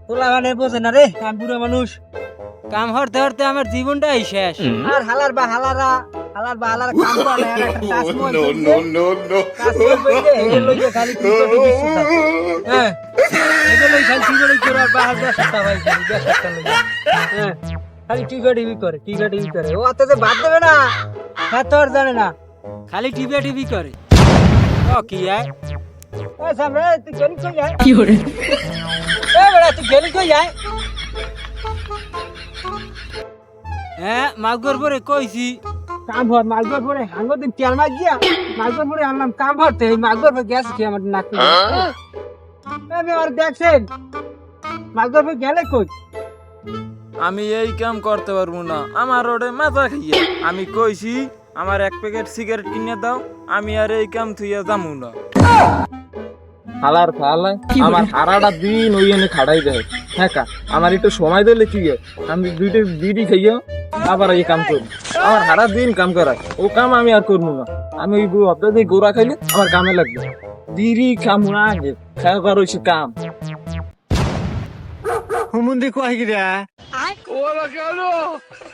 পোলা মানে বোঝে না রে, আমি বুড়ো মানুষ। কাম হরতে হরতে আমার জীবনটাই শেষ। আর হালার বা হালারা কাম করে না, একটা তাজমহল তাজমহল বইলে এগুলো লইয়ে খালি টিকটকে বিশ্ব থাকে। হ্যাঁ, এগুলো লই খালি টিকটক করে আর বাহার দেশটা ভাই খালি দেশটা লই। হ্যাঁ, খালি টিকটক করে। ও অত যে বাদ দেবে না, হ্যাঁ তো আর জানে না। খালি টিভি করে। ও কি আয়? এ সামনে তুই গেলি কই যায়? কি করে? এ বড়া তুই গেলি কই যায়? হ্যাঁ মাগুর পরে কইছি কাম ভর মালগর পরে হাঙ্গো দিন তেল মাছ দিয়া মালগর পরে আনলাম কাম ভরতে, এই মালগর পরে গ্যাস কি আমার নাক আমি আর দেখছেন মালগর পরে গেলে কই? আমি এই কাম করতে পারবো না, আমার ওরে মাথা খাইয়া। আমি কইছি আমার 1 প্যাকেট সিগারেট কিনে দাও, আমি আর এই কাম থুইয়া যামু না। হালার ফালা আমার সারাটা দিন ওই এনে খাড়াই দেয়। হ্যাঁ কা আমার একটু সময় দিলে কি আমি দুইটা বিড়ি খাইয়া আবার এই কাম করবো। আমার সারা দিন কাম করায়, ও কাম আমি আর করবো না। আমি ওই হপ্তাহে গোড়া খাইলে আমার কামে লাগবে। বিড়ি খামু না আগে, খাওয়া করা হয়েছে কাম। হুমুন্দি কয় গিরা